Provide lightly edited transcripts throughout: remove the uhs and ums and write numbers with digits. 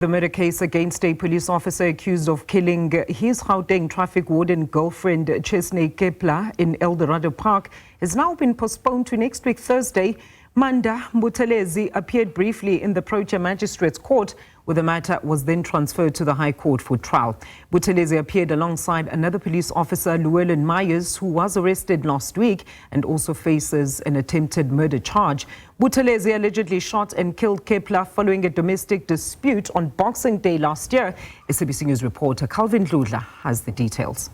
The murder case against a police officer accused of killing his Gauteng traffic warden girlfriend Chesnay Keppler in Eldorado Park has now been postponed to next week Thursday. Mandla Buthelezi appeared briefly in the Protea Magistrates Court, where the matter was then transferred to the High Court for trial. Buthelezi appeared alongside another police officer, Llewellyn Meyers, who was arrested last week and also faces an attempted murder charge. Buthelezi allegedly shot and killed Keppler following a domestic dispute on Boxing Day last year. SABC News reporter Dludla has the details.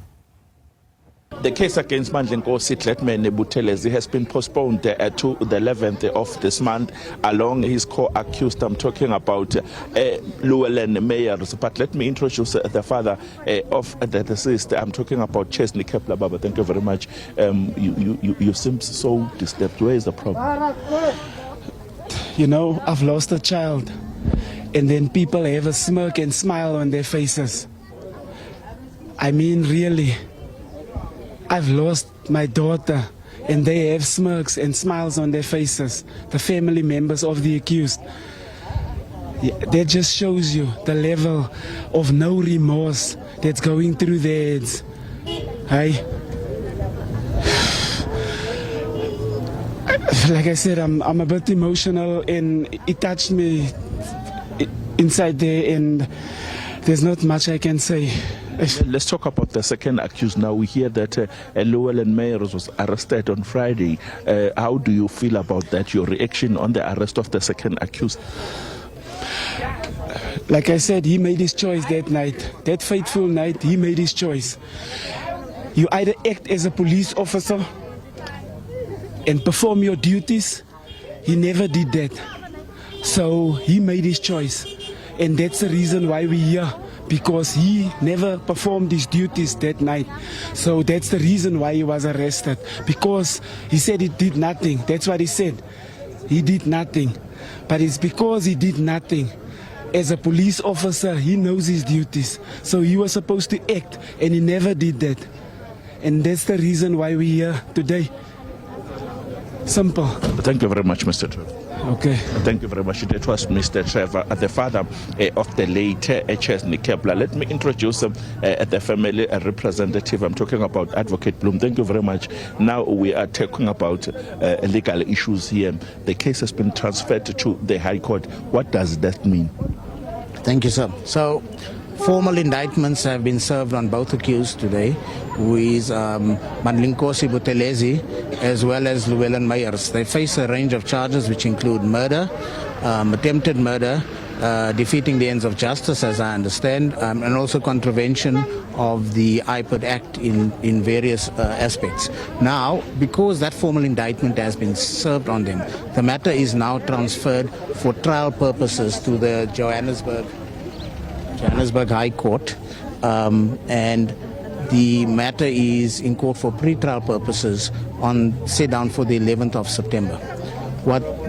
The case against Mandla Buthelezi has been postponed to the 11th of this month, along his co-accused. I'm talking about Llewellyn Meyers. But let me introduce the father of the deceased. I'm talking about Chesnay Keppler. Baba, thank you very much. You seem so disturbed. Where is the problem? You know, I've lost a child, and then people have a smirk and smile on their faces. I mean, really. I've lost my daughter, and they have smirks and smiles on their faces, the family members of the accused. Yeah, that just shows you the level of no remorse that's going through their heads. Like I said, I'm a bit emotional, and it touched me inside there, and there's not much I can say. Let's talk about the second accused now. We hear that Llewellyn Meyers was arrested on Friday. How do you feel about that, your reaction on the arrest of the second accused? Like I said, he made his choice that night. That fateful night, he made his choice. You either act as a police officer and perform your duties. He never did that. So he made his choice. And that's the reason why we're here. Because he never performed his duties that night. So that's the reason why he was arrested. Because he said he did nothing. That's what he said. He did nothing. But it's because he did nothing. As a police officer, he knows his duties. So he was supposed to act, and he never did that. And that's the reason why we're here today. Simple. Thank you very much, Mr. Trevor. Okay. Thank you very much. That was Mr. Trevor, the father of the late Chesnay Keppler. Let me introduce the family representative. I'm talking about Advocate Bloom. Thank you very much. Now we are talking about legal issues here. The case has been transferred to the High Court. What does that mean? Thank you, sir. So, formal indictments have been served on both accused today, who is Mandla Buthelezi as well as Llewellyn Meyers. They face a range of charges which include murder, attempted murder, defeating the ends of justice, as I understand, and also contravention of the IPID Act in various aspects. Now, because that formal indictment has been served on them, the matter is now transferred for trial purposes to the Johannesburg High Court, and the matter is in court for pre-trial purposes set down for the 11th of September.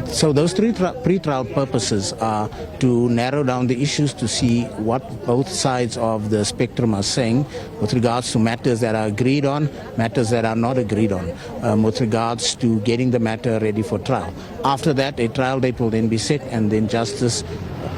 So those three pre-trial purposes are to narrow down the issues, to see what both sides of the spectrum are saying with regards to matters that are agreed on, matters that are not agreed on, with regards to getting the matter ready for trial. After that, a trial date will then be set, and then justice,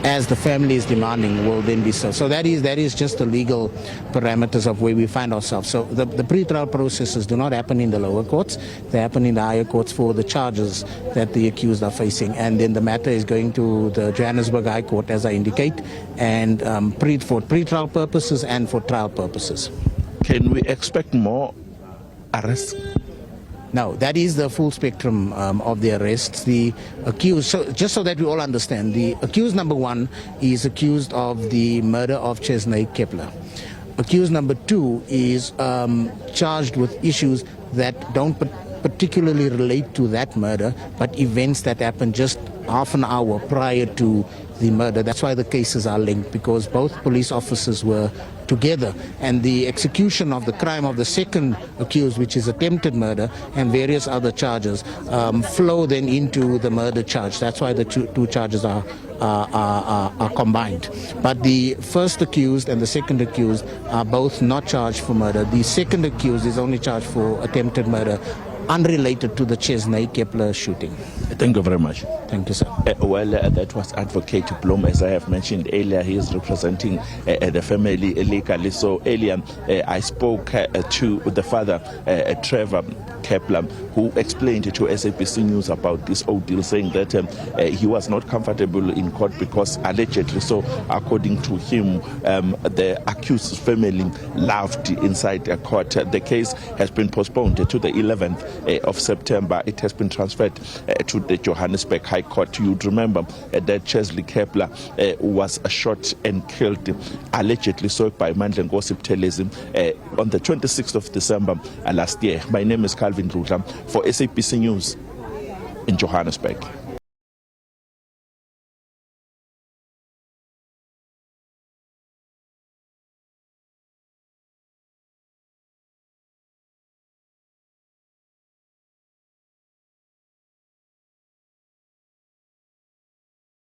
as the family is demanding, will then be served. So that is just the legal parameters of where we find ourselves. So the pre-trial processes do not happen in the lower courts. They happen in the higher courts for the charges that the accused are facing. And then the matter is going to the Johannesburg High Court, as I indicate, and for pre-trial purposes and for trial purposes. Can we expect more arrests? No, that is the full spectrum of the arrests. The accused, so just so that we all understand, the accused number one is accused of the murder of Chesnay Keppler. Accused number two is charged with issues that don't particularly relate to that murder, but events that happened just half an hour prior to the murder. That's why the cases are linked, because both police officers were together, and the execution of the crime of the second accused, which is attempted murder, and various other charges flow then into the murder charge. That's why the two charges are combined. But the first accused and the second accused are both not charged for murder. The second accused is only charged for attempted murder unrelated to the Chesnay Keppler shooting. Thank you very much. Thank you, sir. That was Advocate Blom. As I have mentioned earlier, he is representing the family legally. So earlier, I spoke to the father, Trevor Keppler, who explained to SABC News about this ordeal, saying that he was not comfortable in court because allegedly, so according to him, the accused's family laughed inside the court. The case has been postponed to the 11th of September. It has been transferred to the Johannesburg High Court. You'd remember that Chesnay Keppler was shot and killed, allegedly so by Mandla Buthelezi on the 26th of December last year. My name is Dludla for SABC News in Johannesburg.